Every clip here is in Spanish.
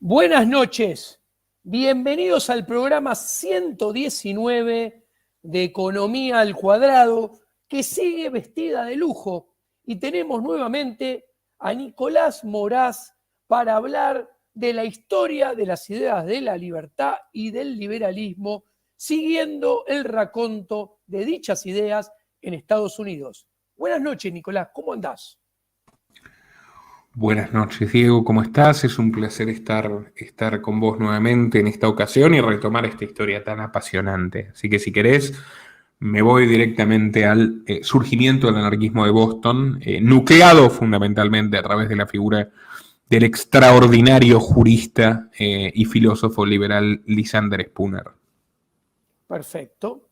Buenas noches, bienvenidos al programa 119 de Economía al Cuadrado, que sigue vestida de lujo. Y tenemos nuevamente a Nicolás Moraz para hablar de la historia de las ideas de la libertad y del liberalismo, siguiendo el raconto de dichas ideas en Estados Unidos. Buenas noches, Nicolás, ¿cómo andás? Buenas noches, Diego, ¿cómo estás? Es un placer estar con vos nuevamente en esta ocasión y retomar esta historia tan apasionante. Así que si querés, me voy directamente al surgimiento del anarquismo de Boston, nucleado fundamentalmente a través de la figura del extraordinario jurista y filósofo liberal Lysander Spooner. Perfecto.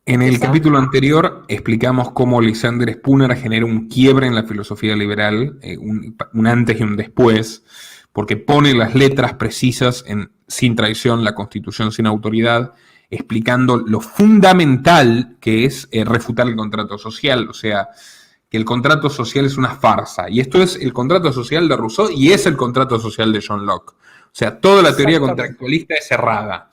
En el capítulo anterior explicamos cómo Lysander Spooner genera un quiebre en la filosofía liberal, un antes y un después, porque pone las letras precisas en sin traición, la Constitución sin autoridad, explicando lo fundamental que es refutar el contrato social, o sea, que el contrato social es una farsa, y esto es el contrato social de Rousseau y es el contrato social de John Locke. O sea, toda la teoría contractualista es errada.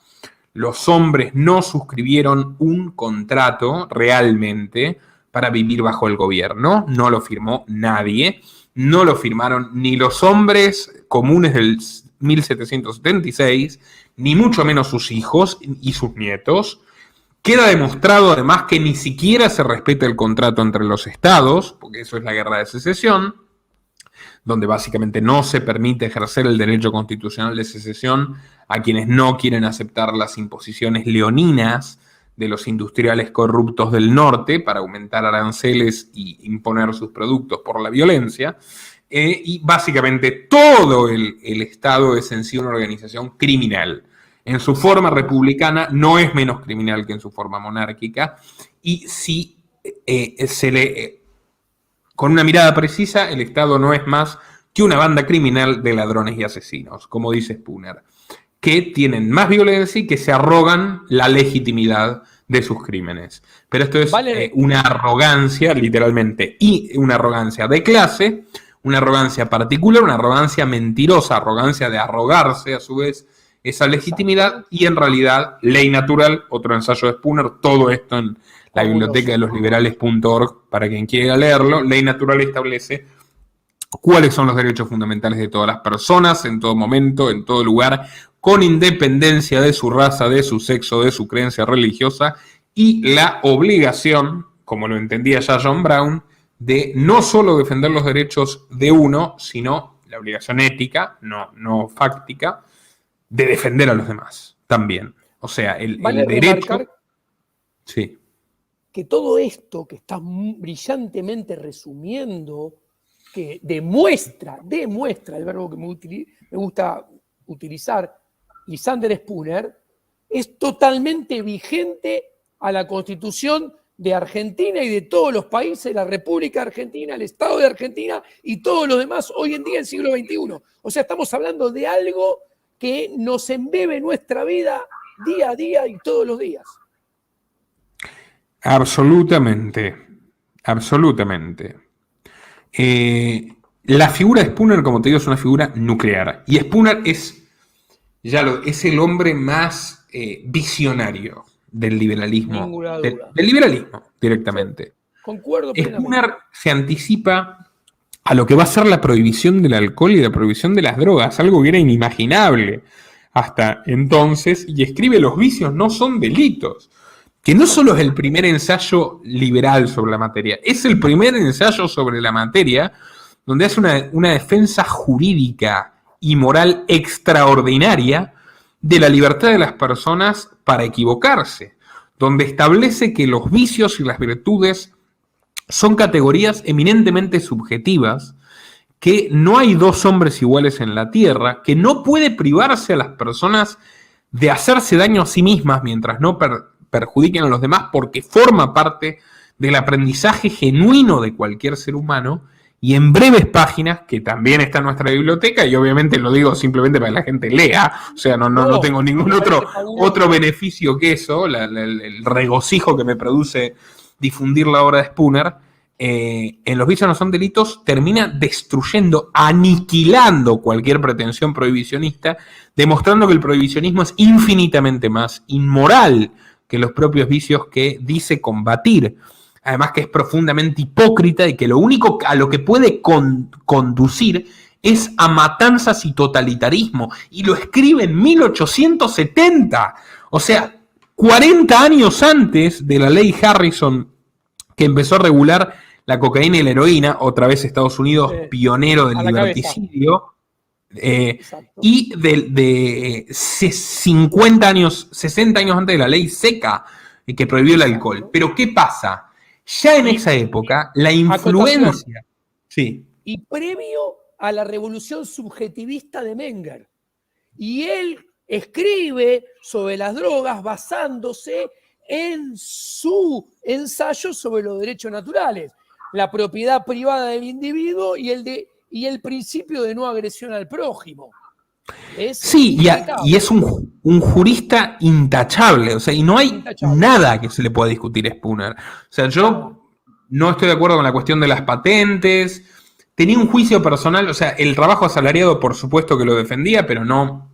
Los hombres no suscribieron un contrato realmente para vivir bajo el gobierno, no lo firmó nadie, no lo firmaron ni los hombres comunes del 1776, ni mucho menos sus hijos y sus nietos. Queda demostrado además que ni siquiera se respeta el contrato entre los estados, porque eso es la guerra de secesión, donde básicamente no se permite ejercer el derecho constitucional de secesión a quienes no quieren aceptar las imposiciones leoninas de los industriales corruptos del norte para aumentar aranceles y imponer sus productos por la violencia. Y básicamente todo el Estado es en sí una organización criminal. En su forma republicana no es menos criminal que en su forma monárquica. Y si con una mirada precisa, el Estado no es más que una banda criminal de ladrones y asesinos, como dice Spooner, que tienen más violencia y que se arrogan la legitimidad de sus crímenes. Pero esto es una arrogancia, literalmente, y una arrogancia de clase, una arrogancia particular, una arrogancia mentirosa, arrogancia de arrogarse a su vez esa legitimidad, y en realidad, ley natural, otro ensayo de Spooner, todo esto en la biblioteca de los liberales.org, para quien quiera leerlo. Ley natural establece cuáles son los derechos fundamentales de todas las personas, en todo momento, en todo lugar, con independencia de su raza, de su sexo, de su creencia religiosa, y la obligación, como lo entendía ya John Brown, de no solo defender los derechos de uno, sino la obligación ética, no fáctica, de defender a los demás también. O sea, el derecho... Sí. Que todo esto que estás brillantemente resumiendo, que demuestra el verbo que me gusta utilizar, Lysander Spooner, es totalmente vigente a la Constitución de Argentina y de todos los países, la República Argentina, el Estado de Argentina y todos los demás hoy en día en el siglo XXI. O sea, estamos hablando de algo que nos embebe en nuestra vida día a día y todos los días. Absolutamente. La figura de Spooner, como te digo, es una figura nuclear. Y Spooner es el hombre más visionario del liberalismo. Del liberalismo, directamente. Sí, concuerdo plenamente. Spooner se anticipa a lo que va a ser la prohibición del alcohol y la prohibición de las drogas, algo que era inimaginable hasta entonces, y escribe: los vicios no son delitos. Que no solo es el primer ensayo liberal sobre la materia, es el primer ensayo sobre la materia donde hace una defensa jurídica y moral extraordinaria de la libertad de las personas para equivocarse, donde establece que los vicios y las virtudes son categorías eminentemente subjetivas, que no hay dos hombres iguales en la tierra, que no puede privarse a las personas de hacerse daño a sí mismas mientras no perjudiquen a los demás, porque forma parte del aprendizaje genuino de cualquier ser humano. Y en breves páginas, que también está en nuestra biblioteca, y obviamente lo digo simplemente para que la gente lea, o sea, no tengo ningún otro beneficio que eso, el regocijo que me produce difundir la obra de Spooner, en Los vicios no son delitos, termina destruyendo, aniquilando cualquier pretensión prohibicionista, demostrando que el prohibicionismo es infinitamente más inmoral que los propios vicios que dice combatir. Además que es profundamente hipócrita y que lo único a lo que puede conducir es a matanzas y totalitarismo. Y lo escribe en 1870. O sea, 40 años antes de la ley Harrison, que empezó a regular la cocaína y la heroína, otra vez Estados Unidos, pionero del liberticidio, y de 50 años, 60 años antes de la ley seca, que prohibió el alcohol. Pero ¿qué pasa? Ya en esa época, la influencia... Sí. Y previo a la revolución subjetivista de Menger. Y él escribe sobre las drogas basándose en su ensayo sobre los derechos naturales, la propiedad privada del individuo y el principio de no agresión al prójimo. Sí, y es un jurista intachable, o sea, y no hay nada que se le pueda discutir a Spooner. O sea, yo no estoy de acuerdo con la cuestión de las patentes, tenía un juicio personal, o sea, el trabajo asalariado por supuesto que lo defendía, pero no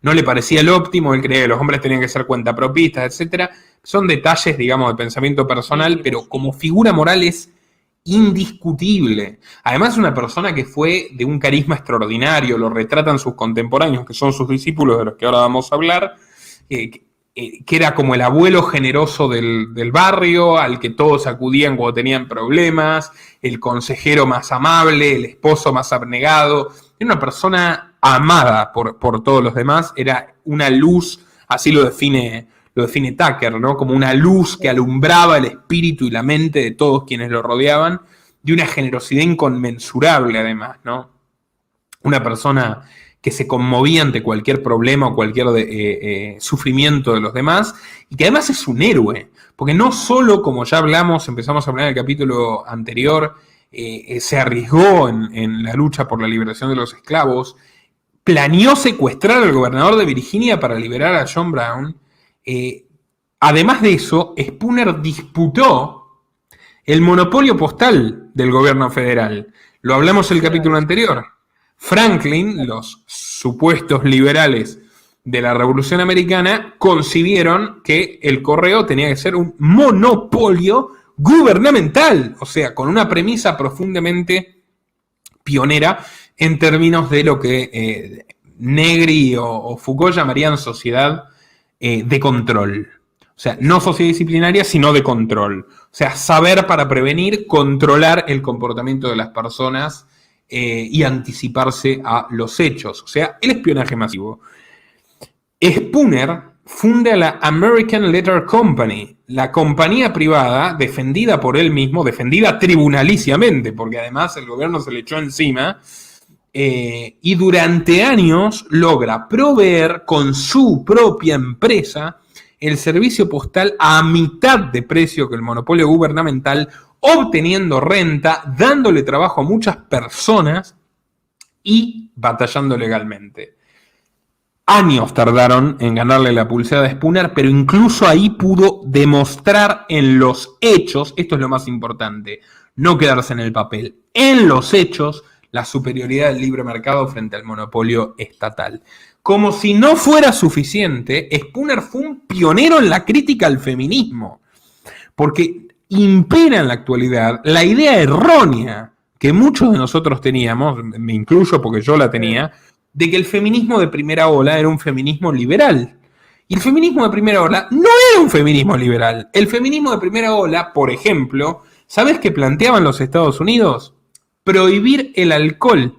le parecía el óptimo, él creía que los hombres tenían que ser cuentapropistas, etcétera. Son detalles, digamos, de pensamiento personal, pero como figura moral es indiscutible. Además es una persona que fue de un carisma extraordinario, lo retratan sus contemporáneos, que son sus discípulos, de los que ahora vamos a hablar, que era como el abuelo generoso del barrio, al que todos acudían cuando tenían problemas, el consejero más amable, el esposo más abnegado. Era una persona amada por todos los demás, era una luz, así lo define Tucker, ¿no? Como una luz que alumbraba el espíritu y la mente de todos quienes lo rodeaban, de una generosidad inconmensurable además, ¿no? Una persona que se conmovía ante cualquier problema o cualquier sufrimiento de los demás, y que además es un héroe, porque no solo, como ya empezamos a hablar en el capítulo anterior, se arriesgó en la lucha por la liberación de los esclavos, planeó secuestrar al gobernador de Virginia para liberar a John Brown. Además de eso, Spooner disputó el monopolio postal del gobierno federal. Lo hablamos en el capítulo anterior. Franklin, los supuestos liberales de la Revolución Americana, concibieron que el correo tenía que ser un monopolio gubernamental, o sea, con una premisa profundamente pionera en términos de lo que Negri o Foucault llamarían sociedad de control. O sea, no sociedad disciplinaria, sino de control. O sea, saber para prevenir, controlar el comportamiento de las personas y anticiparse a los hechos. O sea, el espionaje masivo. Spooner funda la American Letter Company, la compañía privada defendida por él mismo, defendida tribunaliciamente, porque además el gobierno se le echó encima, y durante años logra proveer con su propia empresa el servicio postal a mitad de precio que el monopolio gubernamental, obteniendo renta, dándole trabajo a muchas personas y batallando legalmente. Años tardaron en ganarle la pulseada a Spooner, pero incluso ahí pudo demostrar en los hechos, esto es lo más importante, no quedarse en el papel, en los hechos, la superioridad del libre mercado frente al monopolio estatal. Como si no fuera suficiente, Spooner fue un pionero en la crítica al feminismo, porque impera en la actualidad la idea errónea que muchos de nosotros teníamos, me incluyo porque yo la tenía, de que el feminismo de primera ola era un feminismo liberal. Y el feminismo de primera ola no era un feminismo liberal. El feminismo de primera ola, por ejemplo, ¿sabes qué planteaban los Estados Unidos? Prohibir el alcohol.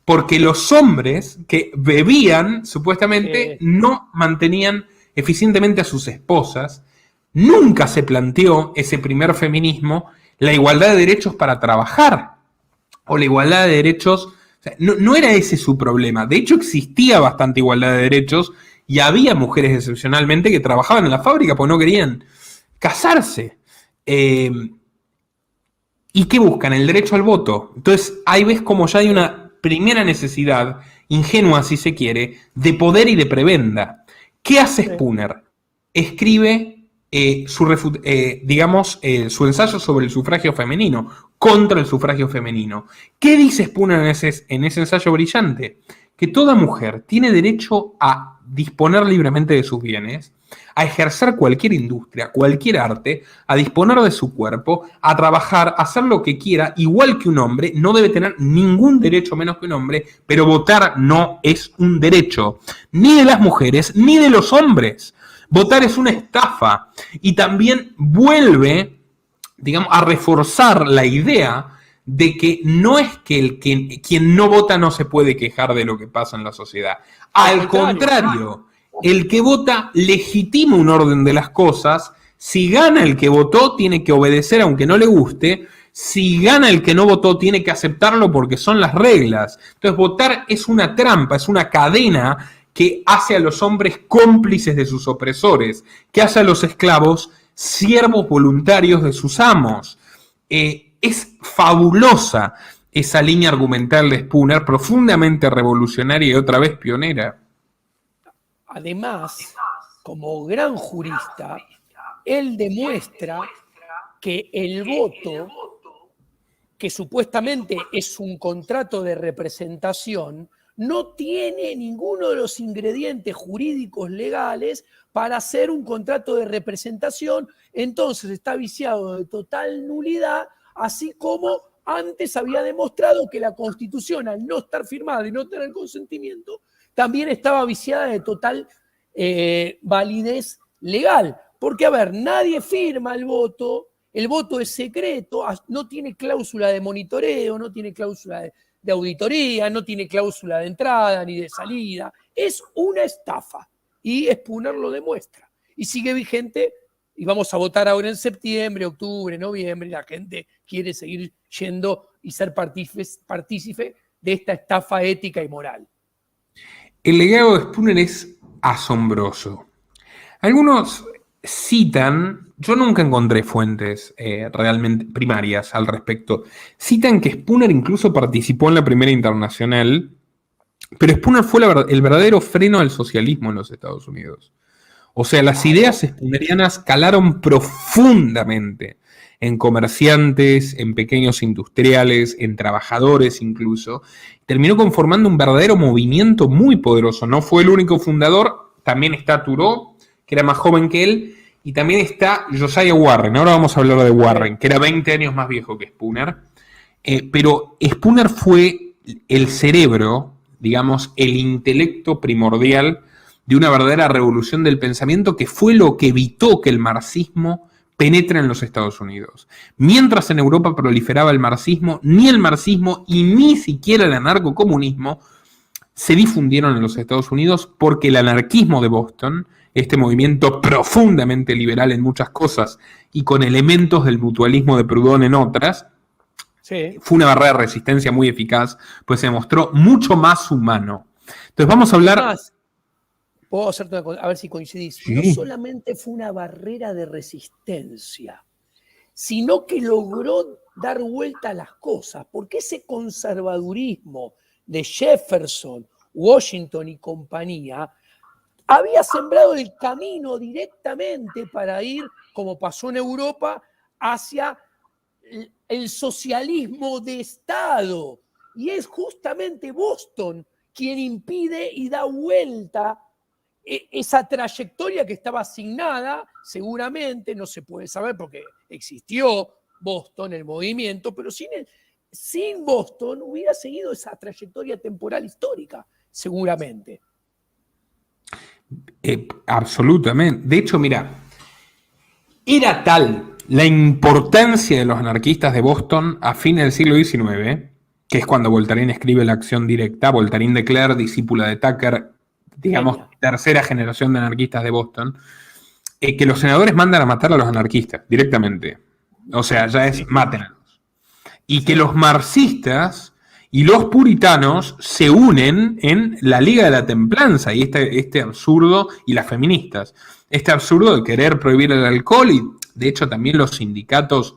Porque los hombres que bebían, supuestamente, no mantenían eficientemente a sus esposas. Nunca se planteó ese primer feminismo, la igualdad de derechos para trabajar. O la igualdad de derechos... O sea, no era ese su problema. De hecho, existía bastante igualdad de derechos y había mujeres excepcionalmente que trabajaban en la fábrica porque no querían casarse. ¿Y qué buscan? El derecho al voto. Entonces, ahí ves como ya hay una primera necesidad, ingenua si se quiere, de poder y de prebenda. ¿Qué hace Spooner? Escribe su ensayo sobre el sufragio femenino, contra el sufragio femenino. ¿Qué dice Spooner en ese ensayo brillante? Que toda mujer tiene derecho a disponer libremente de sus bienes, a ejercer cualquier industria, cualquier arte, a disponer de su cuerpo, a trabajar, a hacer lo que quiera, igual que un hombre, no debe tener ningún derecho menos que un hombre, pero votar no es un derecho, ni de las mujeres, ni de los hombres. Votar es una estafa, y también vuelve, digamos, a reforzar la idea de que no es que quien no vota no se puede quejar de lo que pasa en la sociedad. Al contrario, el que vota legitima un orden de las cosas. Si gana el que votó, tiene que obedecer aunque no le guste. Si gana el que no votó, tiene que aceptarlo porque son las reglas. Entonces, votar es una trampa, es una cadena que hace a los hombres cómplices de sus opresores, que hace a los esclavos siervos voluntarios de sus amos. Es fabulosa esa línea argumental de Spooner, profundamente revolucionaria y otra vez pionera. Además, como gran jurista, él demuestra que el voto, que supuestamente es un contrato de representación, no tiene ninguno de los ingredientes jurídicos legales para hacer un contrato de representación, entonces está viciado de total nulidad, así como antes había demostrado que la Constitución, al no estar firmada y no tener consentimiento, también estaba viciada de total validez legal. Porque, a ver, nadie firma el voto es secreto, no tiene cláusula de monitoreo, no tiene cláusula de auditoría, no tiene cláusula de entrada ni de salida, es una estafa. Y Spooner lo demuestra. Y sigue vigente, y vamos a votar ahora en septiembre, octubre, noviembre, y la gente quiere seguir yendo y ser partícipe de esta estafa ética y moral. El legado de Spooner es asombroso. Algunos citan, yo nunca encontré fuentes realmente primarias al respecto, citan que Spooner incluso participó en la Primera Internacional, pero Spooner fue el verdadero freno al socialismo en los Estados Unidos. O sea, las ideas spoonerianas calaron profundamente en comerciantes, en pequeños industriales, en trabajadores incluso. Terminó conformando un verdadero movimiento muy poderoso. No fue el único fundador, también está Thoreau, que era más joven que él, y también está Josiah Warren. Ahora vamos a hablar de Warren, que era 20 años más viejo que Spooner. Pero Spooner fue el cerebro, digamos, el intelecto primordial de una verdadera revolución del pensamiento que fue lo que evitó que el marxismo penetre en los Estados Unidos. Mientras en Europa proliferaba el marxismo, ni el marxismo y ni siquiera el anarcocomunismo se difundieron en los Estados Unidos porque el anarquismo de Boston, este movimiento profundamente liberal en muchas cosas y con elementos del mutualismo de Proudhon en otras, sí, fue una barrera de resistencia muy eficaz, pues se mostró mucho más humano. Entonces vamos a hablar... Puedo hacerte una cosa, a ver si coincidís. Sí. No solamente fue una barrera de resistencia, sino que logró dar vuelta a las cosas, porque ese conservadurismo de Jefferson, Washington y compañía había sembrado el camino directamente para ir, como pasó en Europa, hacia el socialismo de Estado. Y es justamente Boston quien impide y da vuelta esa trayectoria que estaba asignada, seguramente, no se puede saber porque existió Boston, el movimiento, pero sin Boston hubiera seguido esa trayectoria temporal histórica, seguramente. Absolutamente. De hecho, mira, era tal la importancia de los anarquistas de Boston a fines del siglo XIX, que es cuando Voltaire escribe La acción directa, Voltaire de Clère, discípula de Tucker, digamos, tercera generación de anarquistas de Boston, que los senadores mandan a matar a los anarquistas directamente. O sea, ya es mátenlos. Y que los marxistas y los puritanos se unen en la Liga de la Templanza y este absurdo, y las feministas, este absurdo de querer prohibir el alcohol, y de hecho también los sindicatos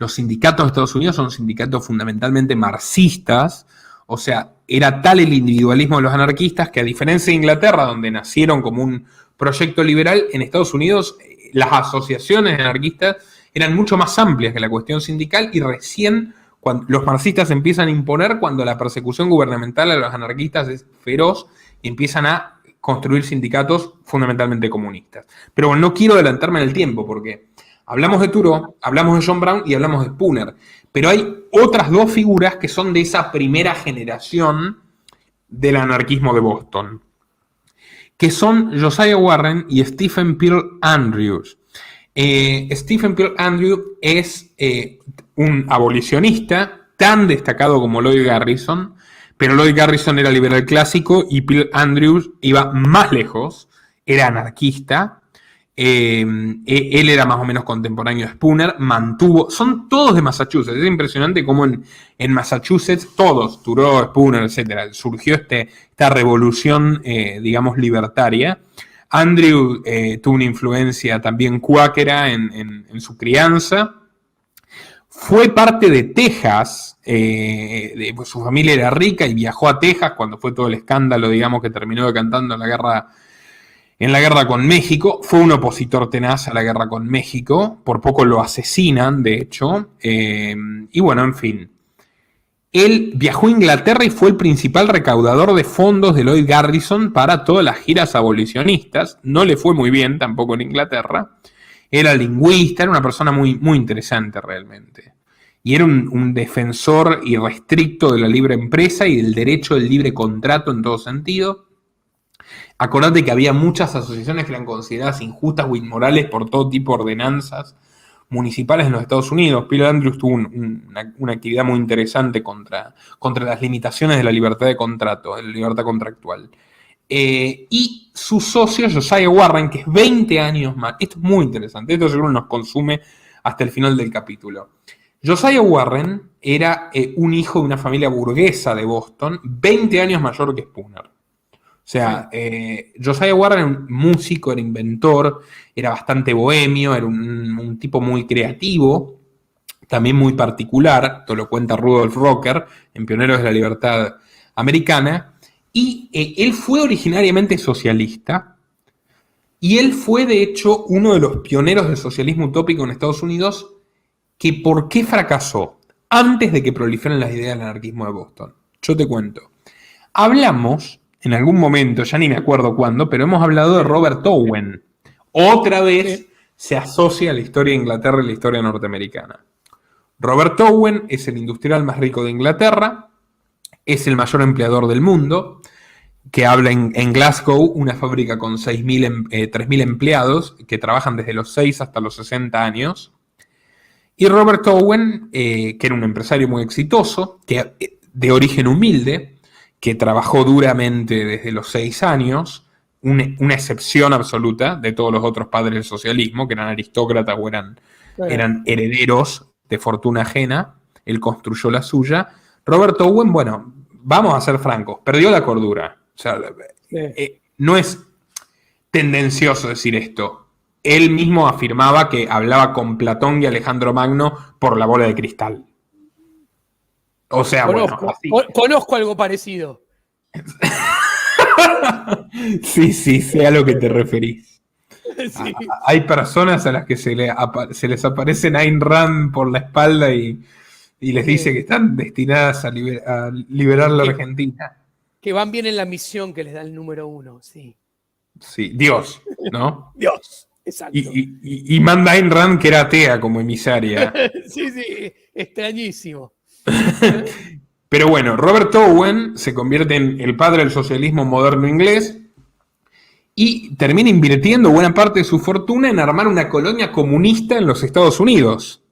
de Estados Unidos son sindicatos fundamentalmente marxistas. O sea, era tal el individualismo de los anarquistas que, a diferencia de Inglaterra, donde nacieron como un proyecto liberal, en Estados Unidos las asociaciones anarquistas eran mucho más amplias que la cuestión sindical y recién cuando los marxistas empiezan a imponer cuando la persecución gubernamental a los anarquistas es feroz y empiezan a construir sindicatos fundamentalmente comunistas. Pero bueno, no quiero adelantarme en el tiempo porque hablamos de Thoreau, hablamos de John Brown y hablamos de Spooner, pero hay otras dos figuras que son de esa primera generación del anarquismo de Boston, que son Josiah Warren y Stephen Pearl Andrews. Stephen Pearl Andrews es un abolicionista tan destacado como Lloyd Garrison, pero Lloyd Garrison era liberal clásico y Pearl Andrews iba más lejos, era anarquista. Él era más o menos contemporáneo de Spooner, son todos de Massachusetts, es impresionante cómo en Massachusetts todos, Thoreau, Spooner, etc., surgió esta revolución, digamos, libertaria. Andrew tuvo una influencia también cuáquera en su crianza, fue parte de Texas, pues su familia era rica y viajó a Texas cuando fue todo el escándalo, digamos, que terminó decantando en la guerra con México. Fue un opositor tenaz a la guerra con México, por poco lo asesinan, de hecho, y bueno, en fin. Él viajó a Inglaterra y fue el principal recaudador de fondos de Lloyd Garrison para todas las giras abolicionistas. No le fue muy bien tampoco en Inglaterra. Era lingüista, era una persona muy, muy interesante realmente. Y era un defensor irrestricto de la libre empresa y del derecho del libre contrato en todo sentido. Acordate que había muchas asociaciones que eran consideradas injustas o inmorales por todo tipo de ordenanzas municipales en los Estados Unidos. Pearl Andrews tuvo una actividad muy interesante contra las limitaciones de la libertad de contrato, de la libertad contractual. Y su socio, Josiah Warren, que es 20 años más, esto es muy interesante, esto seguro nos consume hasta el final del capítulo. Josiah Warren era un hijo de una familia burguesa de Boston, 20 años mayor que Spooner. O sea, Josiah Warren era un músico, era inventor, era bastante bohemio, era un tipo muy creativo, también muy particular, esto lo cuenta Rudolf Rocker en Pioneros de la Libertad Americana, y él fue originariamente socialista, y él fue de hecho uno de los pioneros del socialismo utópico en Estados Unidos, que ¿por qué fracasó? Antes de que proliferen las ideas del anarquismo de Boston. Yo te cuento. Hablamos en algún momento, ya ni me acuerdo cuándo, pero hemos hablado de Robert Owen. Otra vez se asocia a la historia de Inglaterra y la historia norteamericana. Robert Owen es el industrial más rico de Inglaterra, es el mayor empleador del mundo, que habla en Glasgow, una fábrica con 3.000 empleados que trabajan desde los 6 hasta los 60 años. Y Robert Owen, que era un empresario muy exitoso, que de origen humilde, que trabajó duramente desde los 6 años, una excepción absoluta de todos los otros padres del socialismo, que eran aristócratas o eran herederos de fortuna ajena. Él construyó la suya. Robert Owen, bueno, vamos a ser francos, perdió la cordura. O sea, no es tendencioso decir esto. Él mismo afirmaba que hablaba con Platón y Alejandro Magno por la bola de cristal. O sea, conozco algo parecido. Sí, sé a lo que te referís. Sí. Hay personas a las que se les aparece Ayn Rand por la espalda y les dice que están destinadas a liberar la Argentina. Que van bien en la misión que les da el número 1, sí. Sí, Dios, ¿no? Dios, exacto. Y manda a Ayn Rand, que era atea, como emisaria. Sí, extrañísimo. Pero bueno, Robert Owen se convierte en el padre del socialismo moderno inglés y termina invirtiendo buena parte de su fortuna en armar una colonia comunista en los Estados Unidos,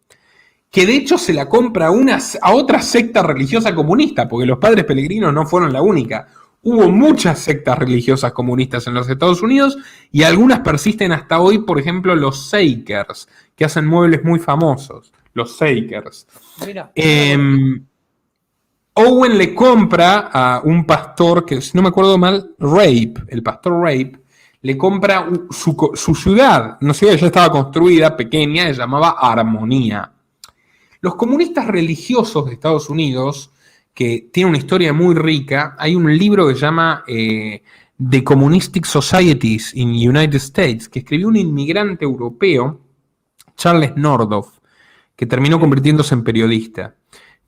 que de hecho se la compra a otra secta religiosa comunista, porque los padres peregrinos no fueron la única. Hubo muchas sectas religiosas comunistas en los Estados Unidos y algunas persisten hasta hoy, por ejemplo, los Shakers, que hacen muebles muy famosos. Los Shakers. Mira. Owen le compra a un pastor, que si no me acuerdo mal, el pastor Rape, le compra su ciudad. Una ciudad que ya estaba construida, pequeña, se llamaba Armonía. Los comunistas religiosos de Estados Unidos, que tienen una historia muy rica, hay un libro que se llama The The Communistic Societies in United States, que escribió un inmigrante europeo, Charles Nordhoff, que terminó convirtiéndose en periodista.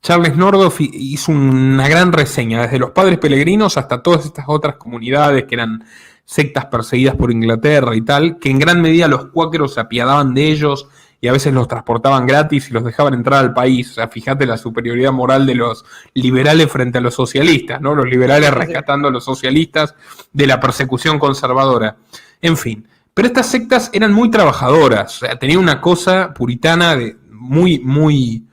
Charles Nordhoff hizo una gran reseña, desde los padres peregrinos hasta todas estas otras comunidades que eran sectas perseguidas por Inglaterra y tal, que en gran medida los cuáqueros se apiadaban de ellos y a veces los transportaban gratis y los dejaban entrar al país. O sea, fíjate la superioridad moral de los liberales frente a los socialistas, ¿no? Los liberales rescatando a los socialistas de la persecución conservadora. En fin, pero estas sectas eran muy trabajadoras, o sea, tenían una cosa puritana muy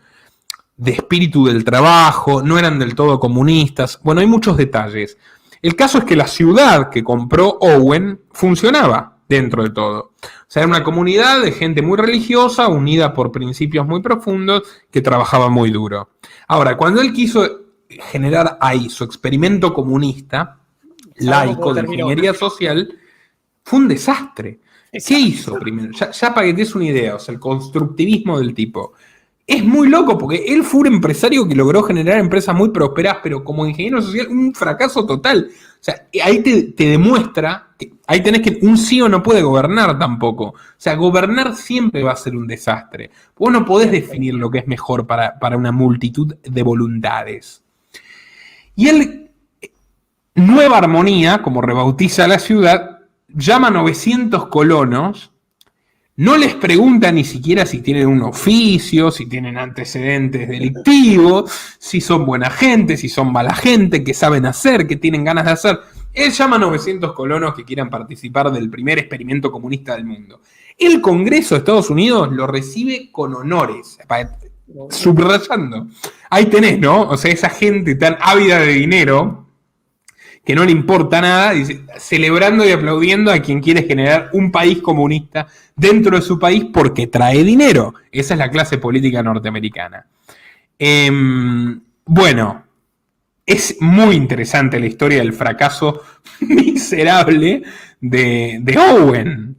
de espíritu del trabajo, no eran del todo comunistas. Bueno, hay muchos detalles. El caso es que la ciudad que compró Owen funcionaba dentro de todo. O sea, era una comunidad de gente muy religiosa, unida por principios muy profundos, que trabajaba muy duro. Ahora, cuando él quiso generar ahí su experimento comunista, laico, de ingeniería social, fue un desastre. ¿Qué hizo primero? Ya para que te des una idea, o sea, el constructivismo del tipo. Es muy loco porque él fue un empresario que logró generar empresas muy prósperas, pero como ingeniero social, un fracaso total. O sea, ahí te demuestra que ahí tenés que un CEO no puede gobernar tampoco. O sea, gobernar siempre va a ser un desastre. Vos no podés definir lo que es mejor para una multitud de voluntades. Y él, Nueva Armonía, como rebautiza la ciudad, llama a 900 colonos. No les pregunta ni siquiera si tienen un oficio, si tienen antecedentes delictivos, si son buena gente, si son mala gente, qué saben hacer, qué tienen ganas de hacer. Él llama a 900 colonos que quieran participar del primer experimento comunista del mundo. El Congreso de Estados Unidos lo recibe con honores, subrayando. Ahí tenés, ¿no? O sea, esa gente tan ávida de dinero que no le importa nada, dice, celebrando y aplaudiendo a quien quiere generar un país comunista dentro de su país porque trae dinero. Esa es la clase política norteamericana. Bueno, es muy interesante la historia del fracaso miserable de Owen.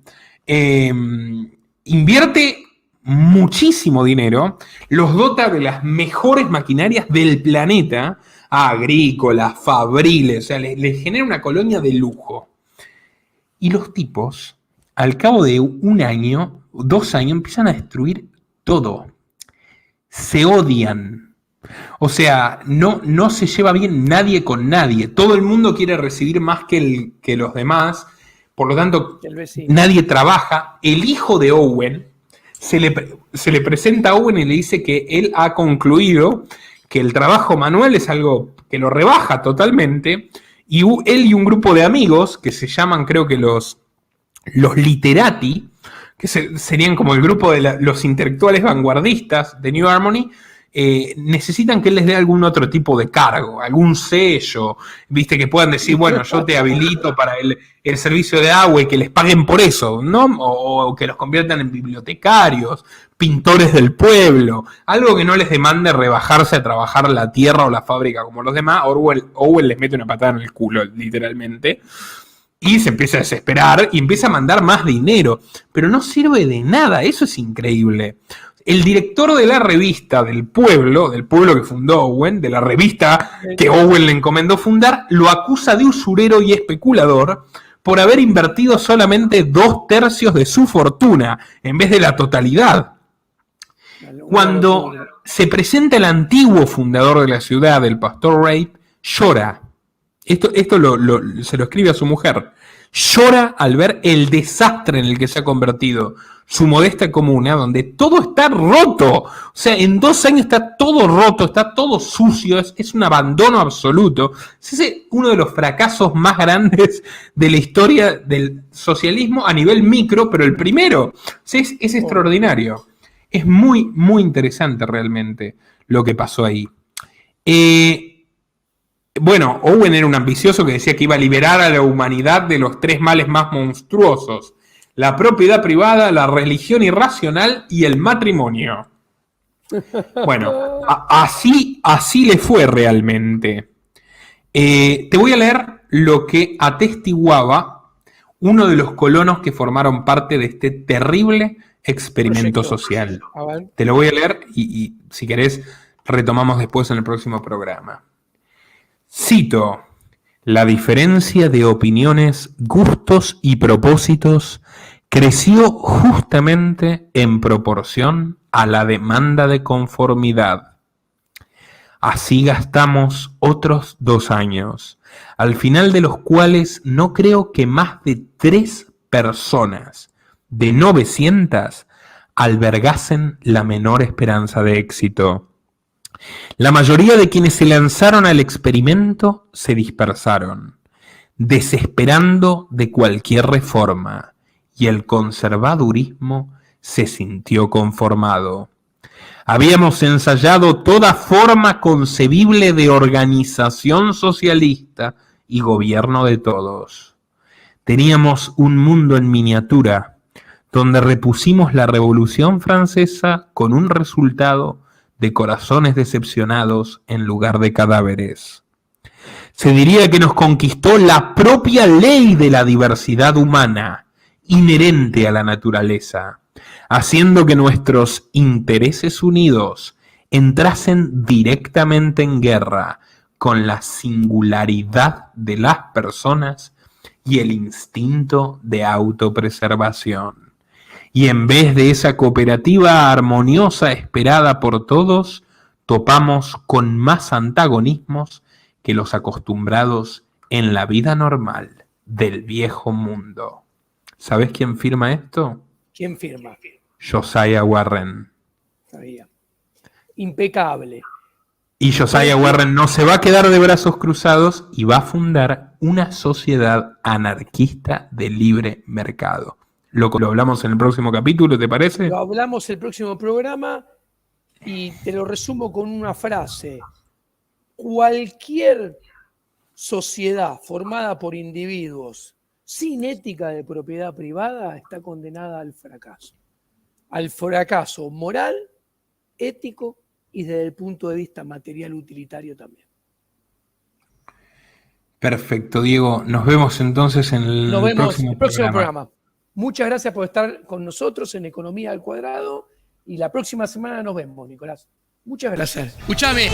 Invierte muchísimo dinero, los dota de las mejores maquinarias del planeta, agrícolas, fabriles, o sea, les genera una colonia de lujo. Y los tipos, al cabo de 1 año, 2 años, empiezan a destruir todo. Se odian. O sea, no se lleva bien nadie con nadie. Todo el mundo quiere recibir más que los demás. Por lo tanto, nadie trabaja. El hijo de Owen se le presenta a Owen y le dice que él ha concluido que el trabajo manual es algo que lo rebaja totalmente, y él y un grupo de amigos, que se llaman creo que los literati, que serían como el grupo de los intelectuales vanguardistas de New Harmony, necesitan que él les dé algún otro tipo de cargo, algún sello, viste, que puedan decir, bueno, yo te habilito para el servicio de agua y que les paguen por eso, ¿no? O que los conviertan en bibliotecarios, pintores del pueblo, algo que no les demande rebajarse a trabajar la tierra o la fábrica como los demás. Owen les mete una patada en el culo, literalmente, y se empieza a desesperar y empieza a mandar más dinero, pero no sirve de nada, eso es increíble. El director de la revista del pueblo que fundó Owen, de la revista que Owen le encomendó fundar, lo acusa de usurero y especulador por haber invertido solamente 2/3 de su fortuna en vez de la totalidad. Cuando se presenta el antiguo fundador de la ciudad, el pastor Rape, llora. Esto se lo escribe a su mujer. Llora al ver el desastre en el que se ha convertido su modesta comuna, donde todo está roto. O sea, en 2 años está todo roto, está todo sucio, es un abandono absoluto. Es uno de los fracasos más grandes de la historia del socialismo a nivel micro, pero el primero. O sea, es extraordinario. Es muy, muy interesante realmente lo que pasó ahí. Bueno, Owen era un ambicioso que decía que iba a liberar a la humanidad de los 3 males más monstruosos: la propiedad privada, la religión irracional y el matrimonio. Bueno, así le fue realmente. Te voy a leer lo que atestiguaba uno de los colonos que formaron parte de este terrible experimento social. Te lo voy a leer y si querés retomamos después en el próximo programa. Cito: La diferencia de opiniones, gustos y propósitos creció justamente en proporción a la demanda de conformidad. Así gastamos otros 2 años, al final de los cuales no creo que más de 3 personas de 900 albergasen la menor esperanza de éxito. La mayoría de quienes se lanzaron al experimento se dispersaron, desesperando de cualquier reforma, y el conservadurismo se sintió conformado. Habíamos ensayado toda forma concebible de organización socialista y gobierno de todos. Teníamos un mundo en miniatura, donde repusimos la Revolución Francesa con un resultado de corazones decepcionados en lugar de cadáveres. Se diría que nos conquistó la propia ley de la diversidad humana, inherente a la naturaleza, haciendo que nuestros intereses unidos entrasen directamente en guerra con la singularidad de las personas y el instinto de autopreservación. Y en vez de esa cooperativa armoniosa esperada por todos, topamos con más antagonismos que los acostumbrados en la vida normal del viejo mundo. ¿Sabes quién firma esto? ¿Quién firma? Josiah Warren. Sabía. Impecable. Y Josiah Warren no se va a quedar de brazos cruzados y va a fundar una sociedad anarquista de libre mercado. Lo hablamos en el próximo capítulo, ¿te parece? Lo hablamos el próximo programa y te lo resumo con una frase. Cualquier sociedad formada por individuos sin ética de propiedad privada está condenada al fracaso. Al fracaso moral, ético y desde el punto de vista material utilitario también. Perfecto, Diego. Nos vemos entonces en el próximo programa. Muchas gracias por estar con nosotros en Economía al Cuadrado y la próxima semana nos vemos, Nicolás. Muchas gracias. Escúchame.